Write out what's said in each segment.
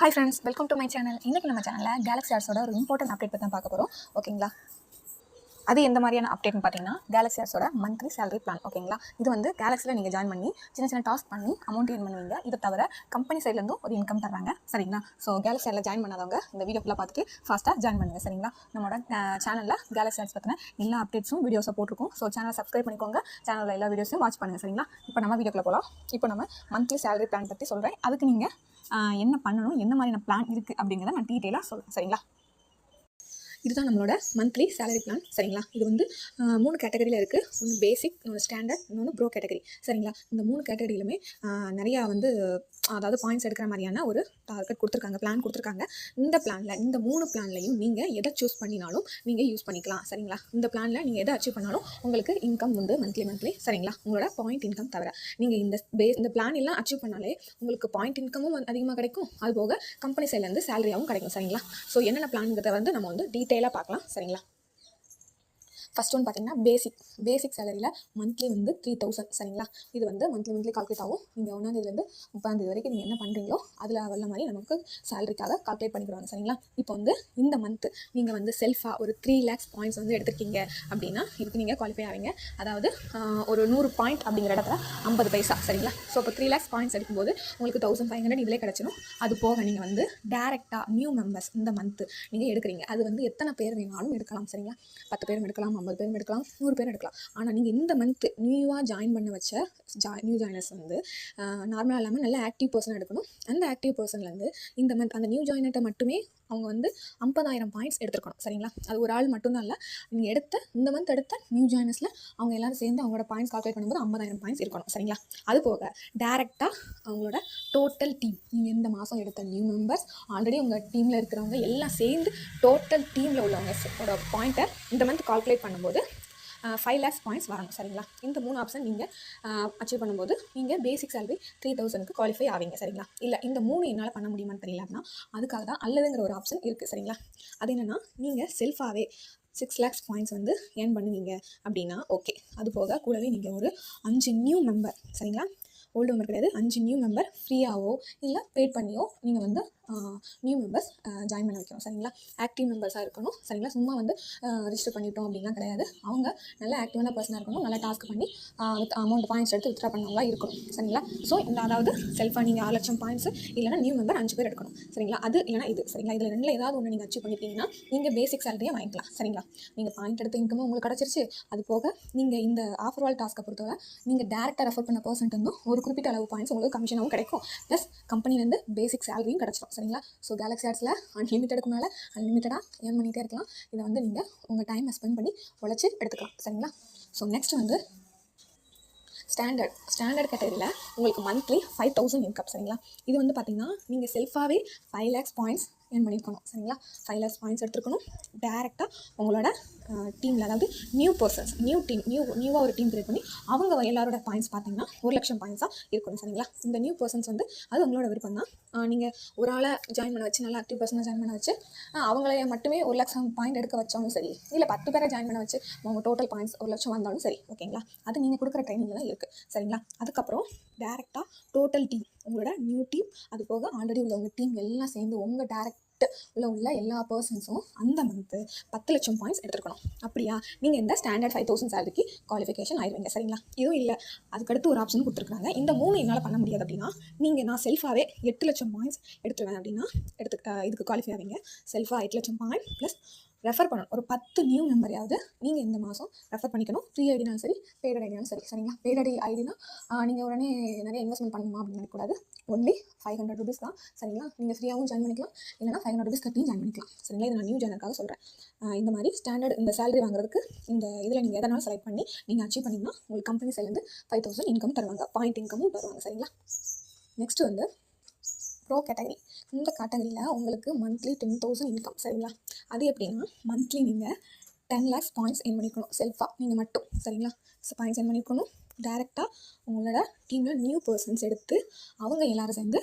Hi friends, welcome to my channel. இன்னைக்கு நம்ம சேனல்ல Galaxy Ads ஓட ஒரு இம்பார்ட்டன்ட் அப்டேட் பத்தி பார்க்க போறோம். ஓகேங்களா? அது எந்த மாதிரியான அப்டேட்னு பார்த்தீங்கன்னா Galaxy Ads ஓட மந்த்லி salary plan. ஓகேங்களா? இது வந்து Galaxyல நீங்க ஜாயின் பண்ணி சின்ன டாஸ்க் பண்ணி அமௌண்ட் earn பண்ணுவீங்க. இத தவிர கம்பெனி சைடுல இருந்து ஒரு இன்கம் தராங்க. சரிங்களா? சோ Galaxy Adsல ஜாயின் பண்ணாதவங்க இந்த வீடியோ ஃபுல்லா பார்த்துட்டு ஃபாஸ்டா ஜாயின் பண்ணுங்க. சரிங்களா? நம்மளோட சேனல்ல Galaxy Ads பத்தின எல்லா அப்டேட்ஸும் வீடியோஸை போட்டுருக்கோம். ஸோ சேனலை சப்ஸ்கிரைப் பண்ணிக்கோங்க. சேனல்ல எல்லா வீடியோஸையும் வாட்ச் பண்ணுங்க. சரிங்களா? இப்போ நம்ம வீடியோக்குள்ள போகலாம். இப்போ நம்ம மந்த்லி salary plan பற்றி சொல்கிறேன். அதுக்கு நீங்கள் என்ன பண்ணணும், என்ன மாதிரியான பிளான் இருக்குது அப்படிங்கிறத நான் டீட்டெயிலாக சொல்கிறேன். சரிங்களா? இதுதான் நம்மளோட மந்த்லி சேலரி பிளான். சரிங்களா? இது வந்து 3 கேட்டகரியில் இருக்குது. ஒன்று பேசிக், இன்னொன்று ஸ்டாண்டர்ட், இன்னொன்று ப்ரோ கேட்டகரி. சரிங்களா? இந்த 3 கேட்டகரியிலுமே நிறையா வந்து அதாவது பாயிண்ட்ஸ் எடுக்கிற மாதிரியான ஒரு டார்கெட் கொடுத்துருக்காங்க, பிளான் கொடுத்துருக்காங்க. இந்த பிளானில் இந்த 3 பிளான்லையும் நீங்கள் எதை சூஸ் பண்ணினாலும் நீங்கள் யூஸ் பண்ணிக்கலாம். சரிங்களா? இந்த பிளானில் நீங்கள் எதை அச்சீவ் பண்ணாலும் உங்களுக்கு இன்கம் உண்டு மந்த்லி. சரிங்களா? உங்களோட பாயிண்ட் இன்கம் தவிர நீங்கள் இந்த பிளான் எல்லாம் அச்சீவ் பண்ணாலே உங்களுக்கு பாயிண்ட் இன்கமும் அதிகமாக கிடைக்கும். அதுபோக கம்பெனி சைட்லேருந்து சேலரியாகவும் கிடைக்கும். சரிங்களா? ஸோ என்னென்ன பிளான்ங்கிறத வந்து நம்ம வந்து டீட்டெயிலாக பார்க்கலாம். சரிங்களா? ஃபஸ்ட் ஒன்று பார்த்தீங்கன்னா பேசிக் சேலரியில் மந்த்லி வந்து 3000. சரிங்களா? இது வந்து மந்த்லி கால்குலேட் ஆகும். நீங்கள் 1ஆந்தேதிலேருந்து 30ஆந்தேதி வரைக்கும் நீங்கள் என்ன பண்ணுறீங்களோ அதில் வர மாதிரி நமக்கு சேலரிக்காக கால்குலேட் பண்ணிக்கிறாங்க. சரிங்களா? இப்போ வந்து இந்த மந்த்து நீங்கள் வந்து செல்ஃபாக ஒரு 3 lakhs பாயிண்ட்ஸ் வந்து எடுத்துருக்கீங்க அப்படின்னா இதுக்கு நீங்கள் குவாலிஃபை ஆவீங்க. அதாவது ஒரு 100 பாயிண்ட் அப்படிங்கிற இடத்துல 50 பைசா. சரிங்களா? ஸோ இப்போ 3 lakhs பாயிண்ட்ஸ் எடுக்கும்போது உங்களுக்கு 1500 இதிலே கிடச்சிடும். அது போக நீங்கள் வந்து டேரெக்டாக நியூ மெம்பர்ஸ் இந்த மந்த்து நீங்கள் எடுக்கிறீங்க. அது வந்து எத்தனை பேர் வேணாலும் எடுக்கலாம். சரிங்களா? 10 பேரும் எடுக்கலாம், 50 பேரும் எடுக்கலாம், 100 பேரும் எடுக்கலாம். ஆனால் நீங்கள் இந்த மந்த்து நியூவாக ஜாயின் பண்ண வச்ச நியூ ஜாயினர்ஸ் வந்து நார்மலாக இல்லாமல் நல்ல ஆக்டிவ் பர்சன் எடுக்கணும். அந்த ஆக்டிவ் பர்சன்லேருந்து இந்த மந்த் அந்த நியூ ஜாயினர்கிட்ட மட்டுமே அவங்க வந்து 50,000 பாயிண்ட்ஸ் எடுத்துருக்கணும். சரிங்களா? அது ஒரு ஆள் மட்டும்தான் இல்லை, நீங்கள் இந்த மந்த் எடுத்த நியூ ஜாயினர்ஸில் அவங்க எல்லாரும் சேர்ந்து அவங்களோட பாயிண்ட்ஸ் கால்குலேட் பண்ணும்போது 50,000 பாயிண்ட்ஸ் இருக்கணும். சரிங்களா? அது போக டேரெக்டாக அவங்களோட டோட்டல் டீம், நீங்கள் இந்த மாதம் எடுத்த நியூ மெம்பர்ஸ் ஆல்ரெடி உங்கள் டீமில் இருக்கிறவங்க எல்லாம் சேர்ந்து டோட்டல் டீமில் உள்ளவங்க பாயிண்ட்டை இந்த மந்த் கால்குலேட் பண்ணும்போது 5 lakhs பாயிண்ட்ஸ் வரணும். சரிங்களா? இந்த 3 ஆப்ஷன் நீங்கள் அச்சீவ் பண்ணும்போது நீங்கள் பேசிக் சேலரி 3000க்கு குவாலிஃபை ஆவீங்க. சரிங்களா? இல்லை இந்த 3 என்னால் பண்ண முடியுமான்னு தெரியல அப்படின்னா அதுக்காக தான் அல்லதுங்கிற ஒரு ஆப்ஷன் இருக்குது. சரிங்களா? அது என்னென்னா நீங்கள் செல்ஃபாகவே 6 lakhs பாயிண்ட்ஸ் வந்து ஏர்ன் பண்ணுவீங்க அப்படின்னா ஓகே. அது போக கூடவே நீங்கள் ஒரு 5 நியூ மெம்பர், சரிங்களா, ஓல்டு மெம்பர் கிடையாது, 5 நியூ மெம்பர் ஃப்ரீயாகவோ இல்லை பெய்ட் பண்ணியோ நீங்கள் வந்து நியூ மெம்பர்ஸ் ஜாயின் பண்ண வைக்கணும். சரிங்களா? ஆக்டிவ் மெம்பர்ஸாக இருக்கணும். சரிங்களா? சும்மா வந்து ரிஜிஸ்டர் பண்ணிட்டோம் அப்படின்லாம் கிடையாது. அவங்க நல்ல ஆக்டிவான பர்சனாக இருக்கணும், நல்லா டாஸ்க் பண்ணி அமௌண்ட் பாயிண்ட்ஸ் எடுத்து வித்ட்ரா பண்ணவங்களா இருக்கணும். சரிங்களா? ஸோ இந்த அதாவது செல்ஃபாக நீங்கள் 6 லட்சம் பாயிண்ட்ஸ் இல்லைனா நியூ மெம்பர் 5 பேர் எடுக்கணும். சரிங்களா? அது இல்லைனா இது. சரிங்களா? இதில் ரெண்டில் ஏதாவது ஒன்று நீங்கள் அச்சீவ் பண்ணிட்டீங்கன்னா நீங்கள் பேசிக் சேலரியை வாங்கிக்கலாம். சரிங்களா? நீங்கள் பாயிண்ட் எடுத்த இன்கமும் உங்களுக்கு கிடச்சிருச்சு. அது போக நீங்கள் இந்த ஆஃபர் வால் டாஸ்க்கை பொறுத்தவரை நீங்கள் டேரெக்டாக ரெஃபர் பண்ண பர்சன்ட் வந்து ஒரு குறிப்பிட்ட அளவு பாயிண்ட்ஸ் உங்களுக்கு கமிஷனாகவும் கிடைக்கும். ப்ளஸ் கம்பெனிலேருந்து பேசிக் சேலரியும் கிடச்சிடும். சரிங்களா? ஸோ Galaxy Adsல அன்லிமிட்டடுக்கு மேலே அன்லிமிட்டடாக ஏர்ன் பண்ணிகிட்டே இருக்கலாம். இதை வந்து நீங்கள் உங்கள் டைமை ஸ்பெண்ட் பண்ணி உழைச்சி எடுத்துக்கலாம். சரிங்களா? ஸோ நெக்ஸ்ட் வந்து ஸ்டாண்டர்ட் கேட்டகரியில் உங்களுக்கு மந்த்லி 5000 இன்கம். சரிங்களா? இது வந்து பார்த்தீங்கன்னா நீங்கள் செல்ஃபாகவே 5 lakhs பாயிண்ட்ஸ் ஏர்ன் பண்ணியிருக்கணும். சரிங்களா? 5 lakhs பாயிண்ட்ஸ் எடுத்துருக்கணும். டேரெக்டாக உங்களோட டீமில், அதாவது நியூ பர்சன்ஸ், நியூவாக ஒரு டீம் கிரியேட் பண்ணி அவங்க எல்லாரோட பாயிண்ட்ஸ் பார்த்தீங்கன்னா 1 லட்சம் பாயிண்ட்ஸாக இருக்கணும். சரிங்களா? இந்த நியூ பர்சன்ஸ் வந்து அது உங்களோட விருப்பம் தான். நீங்கள் ஒரு ஆளை ஜாயின் பண்ண வச்சு, நல்லா ஆக்டிவ் பர்சனாக ஜாயின் பண்ண வச்சு அவங்கள மட்டுமே 1 லட்சம் பாயிண்ட் எடுக்க வச்சாலும் சரி, இல்லை 10 பேரை ஜாயின் பண்ண வச்சு அவங்க டோட்டல் பாயிண்ட்ஸ் 1 லட்சம் வந்தாலும் சரி. ஓகேங்களா? அது நீங்கள் கொடுக்குற ட்ரைனிங் தான் இருக்குது. சரிங்களா? அதுக்கப்புறம் டேரெக்டாக டோட்டல் டீம், உங்களோட நியூ டீம், அது போக ஆல்ரெடி உள்ளவங்க டீம் எல்லாம் சேர்ந்து உங்கள் டேரெக்ட் உள்ள எல்லா பர்சன்ஸும் அந்த மந்த்து 10 லட்சம் பாயிண்ட்ஸ் எடுத்துருக்கணும். அப்படியா நீங்கள் இந்த ஸ்டாண்டர்ட் 5000 சேலரிக்கு குவாலிஃபிகேஷன் ஆயிடுவீங்க. சரிங்களா? இதுவும் இல்லை, அதுக்கடுத்து ஒரு ஆப்ஷன் கொடுத்துருக்காங்க. இந்த 3 என்னால் பண்ண முடியாது அப்படின்னா நான் செல்ஃபாகவே 8 லட்சம் பாயிண்ட்ஸ் எடுத்துருவேன் அப்படின்னா இதுக்கு குவாலிஃபை ஆவீங்க. செல்ஃபாக 8 லட்சம் பாயிண்ட் ப்ளஸ் ரெஃபர் பண்ணணும். ஒரு 10 நியூ மெம்பரையாவது நீங்கள் இந்த மாதம் ரெஃபர் பண்ணிக்கணும். ஃப்ரீ ஐடினாலும் சரி, பெய்ட் ஐடினாலும் சரி. சரிங்களா? பெய்ட் ஐடினா நீங்கள் உடனே நிறைய இன்வெஸ்ட்மெண்ட் பண்ணணுமா அப்படின்னு நினைக்கக்கூடாது. ஒன்லி 500 rupees தான். சரிங்களா? நீங்கள் ஃப்ரீயாகவும் ஜாயின் பண்ணிக்கலாம், இல்லைனா 500 rupees கட்டியும் ஜாயின் பண்ணிக்கலாம். சரிங்களா? இது நான் நியூ ஜாயினருக்காக சொல்கிறேன். இந்த மாதிரி ஸ்டாண்டர்ட் இந்த சேலரி வாங்குறதுக்கு இந்த இதில் நீங்கள் எதனாலும் செலக்ட் பண்ணி நீங்கள் அச்சீவ் பண்ணிங்கன்னா உங்களுக்கு கம்பெனி சைட்லேருந்து 5000 இன்கம் தருவாங்க, பாயிண்ட் இன்கமும் தருவாங்க. சரிங்களா? நெக்ஸ்ட் வந்து ப்ரோ கேட்டகரி. இந்த கேட்டகரியில் உங்களுக்கு மந்த்லி 10,000 இன்கம். சரிங்களா? அது எப்படின்னா மந்த்லி நீங்கள் 10 lakhs பாயிண்ட்ஸ் ஏர்ன் பண்ணிக்கணும் செல்ஃபாக நீங்கள் மட்டும். சரிங்களா? பாயிண்ட்ஸ் ஏர்ன் பண்ணிக்கணும். டேரெக்டாக உங்களோட டீமில் நியூ பர்சன்ஸ் எடுத்து அவங்க எல்லோரும் சேர்ந்து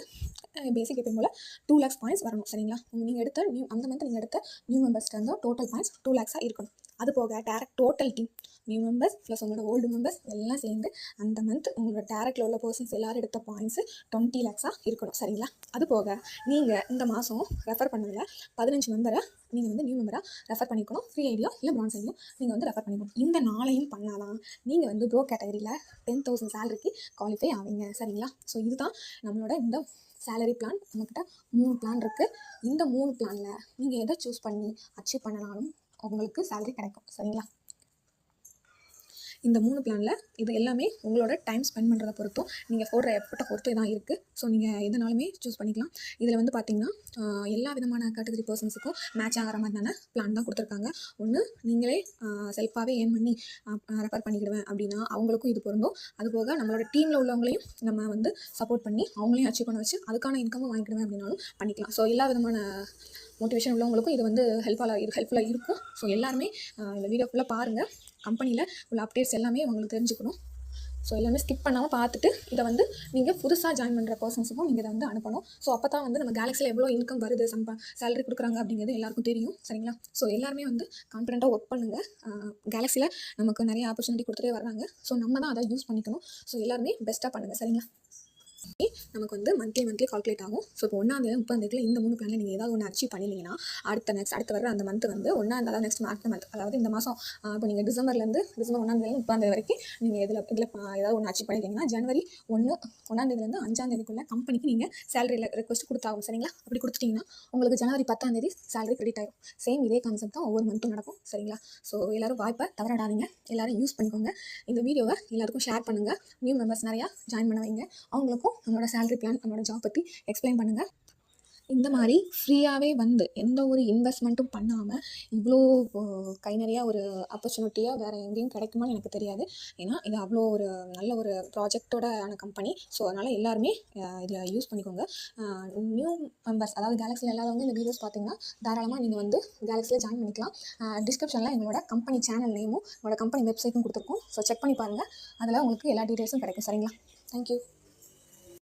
பேசிக் எப்பயும் போல் 2 lakhs பாயிண்ட்ஸ் வரணும். சரிங்களா? நீங்கள் எடுத்த அந்த மந்த் நீங்கள் எடுத்த நியூ மெம்பர்ஸ்ட்டு வந்து டோட்டல் பாயிண்ட்ஸ் 2 lakhs இருக்கணும். அது போக direct total team new members plus உங்களோட ஓல்டு மெம்பர்ஸ் எல்லாம் சேர்ந்து அந்த மந்த் உங்களோட டேரக்டில் உள்ள பர்சன்ஸ் எல்லோரும் எடுத்த பாயிண்ட்ஸு 20 lakhs இருக்கணும். சரிங்களா? அது போக நீங்கள் இந்த மாதம் ரெஃபர் பண்ணதில் 15 மெம்பரை நீங்கள் வந்து நியூ மெம்பராக ரெஃபர் பண்ணிக்கணும். ஃப்ரீ ஐடியோ இல்லை ப்ரான்ஸ் ஐடியோ நீங்கள் வந்து ரெஃபர் பண்ணிக்கணும். இந்த 4ஐயும் பண்ணாதான் நீங்கள் வந்து ப்ரோ கேட்டகரியில் 10,000 சேலரிக்கு குவாலிஃபை ஆவீங்க. சரிங்களா? ஸோ இதுதான் நம்மளோட இந்த சேலரி பிளான். நம்மக்கிட்ட 3 பிளான் இருக்குது. இந்த 3 பிளானில் நீங்கள் எதை சூஸ் பண்ணி அச்சீவ் பண்ணனாலும் உங்களுக்கு சேலரி கிடைக்கும். சரிங்களா? இந்த 3 பிளானில் இது எல்லாமே உங்களோட டைம் ஸ்பெண்ட் பண்ணுறதை பொறுத்தும் நீங்கள் போடுற எஃபர்ட்டை பொறுத்தே தான் இருக்குது. ஸோ நீங்கள் எதுனாலுமே சூஸ் பண்ணிக்கலாம். இதில் வந்து பார்த்திங்கன்னா எல்லா விதமான கேட்டகரி பர்சன்ஸுக்கும் மேட்ச் ஆகிற மாதிரியான பிளான் தான் கொடுத்துருக்காங்க. ஒன்று நீங்களே செல்ஃபாகவே ஏர்ன் பண்ணி ரெஃபர் பண்ணிக்கிடுவேன் அப்படின்னா அவங்களுக்கும் இது பொருந்தும். அதுபோக நம்மளோட டீமில் உள்ளவங்களையும் நம்ம வந்து சப்போர்ட் பண்ணி அவங்களையும் அச்சீவ் பண்ண வச்சு அதுக்கான இன்கமும் வாங்கிக்கிடுவேன் அப்படின்னாலும் பண்ணிக்கலாம். ஸோ எல்லா விதமான மோட்டிவேஷன் உள்ளவங்களுக்கும் இது வந்து ஹெல்ப்ஃபுல்லாக இருக்கும். ஸோ எல்லாருமே இந்த வீடியோ ஃபுல்லாக பாருங்கள். கம்பெனியில் உள்ள அப்டேட்ஸ் எல்லாமே உங்களுக்கு தெரிஞ்சுக்கணும். ஸோ எல்லாமே ஸ்கிப் பண்ணாமல் பார்த்துட்டு இதை வந்து நீங்கள் புதுசாக ஜாயின் பண்ணுற பர்சன்ஸுக்கும் நீங்கள் இதை வந்து அனுப்பணும். ஸோ அப்போ தான் வந்து நம்ம கேலக்ஸியில் எவ்வளோ இன்கம் வருது, சேலரி கொடுக்குறாங்க அப்படிங்கிறது எல்லாருக்கும் தெரியும். சரிங்களா? ஸோ எல்லாருமே வந்து கான்ஃபிடென்ட்டாக ஒர்க் பண்ணுங்கள். கேலக்ஸியில் நமக்கு நிறைய ஆப்பர்ச்சுனிட்டி கொடுத்துட்டே வர்றாங்க. ஸோ நம்ம தான் அதை யூஸ் பண்ணிக்கணும். ஸோ எல்லாருமே பெஸ்ட்டாக பண்ணுங்கள். சரிங்களா? நமக்கு வந்து மந்த்லி கால்குலேட் ஆகும். ஸோ இப்போ 1ஆம் தேதி 30ஆம் தேதியில் இந்த 3 பிளானில் நீங்கள் ஏதாவது ஒன்று அச்சீவ் பண்ணிங்கன்னா அடுத்து வர அந்த மந்த் வந்து 1ஆம் தேதி நெக்ஸ்ட் மந்த் அதாவது இந்த மாதம் இப்போ நீங்கள் டிசம்பர் 1ஆம் தேதி 30ஆம் தேதி வரைக்கும் நீங்கள் இதில் ஏதாவது ஒன்று அச்சீவ் பண்ணிட்டீங்கன்னா ஜனவரி 1ஆம் தேதியிலேருந்து 5ஆம் தேதிக்குள்ளே கம்பெனிக்கு நீங்கள் சேலரி ரெக்வஸ்ட் கொடுத்தாகும். சரிங்களா? அப்படி கொடுத்துட்டிங்கன்னா உங்களுக்கு ஜனவரி 10ஆம் தேதி சேலரி கிரெடிட் ஆகும். சேம் இதே கான்செப்ட் தான் ஒவ்வொரு மந்த்தும் நடக்கும். சரிங்களா? ஸோ எல்லோரும் வாய்ப்பை தவறாடாதீங்க. எல்லோரும் யூஸ் பண்ணிக்கோங்க. இந்த வீடியோவை எல்லாருக்கும் ஷேர் பண்ணுங்கள். நியூ மெம்பர்ஸ் நிறையா ஜாயின் பண்ண வைங்க. அவங்களுக்கும் நம்மளோட சேலரி பிளான் நம்மளோட ஜாப் பற்றி எக்ஸ்பிளைன் பண்ணுங்கள். இந்த மாதிரி ஃப்ரீயாகவே வந்து எந்த ஒரு இன்வெஸ்ட்மெண்ட்டும் பண்ணாமல் இவ்வளோ கை நிறையா ஒரு ஆப்பர்ச்சுனிட்டியாக வேறு எங்கேயும் கிடைக்குமான்னு எனக்கு தெரியாது. ஏன்னா இது அவ்வளோ ஒரு நல்ல ஒரு ப்ராஜெக்டோட ஆன கம்பெனி. ஸோ அதனால் எல்லாருமே இதில் யூஸ் பண்ணிக்கோங்க. நியூ மெம்பர்ஸ் அதாவது கேலக்ஸியில் இல்லாதவங்க இந்த வீடியோஸ் பார்த்தீங்கன்னா தாராளமாக நீங்கள் வந்து கேலக்ஸியில் ஜாயின் பண்ணிக்கலாம். டிஸ்கிரிப்ஷனில் எங்களோட கம்பெனி சேனல் நேமும் உங்களோட கம்பெனி வெப்சைட்டும் கொடுத்துருக்கோம். ஸோ செக் பண்ணி பாருங்கள். அதில் உங்களுக்கு எல்லா டீட்டெயில்ஸும் கிடைக்கும். சரிங்களா? தேங்க்யூ.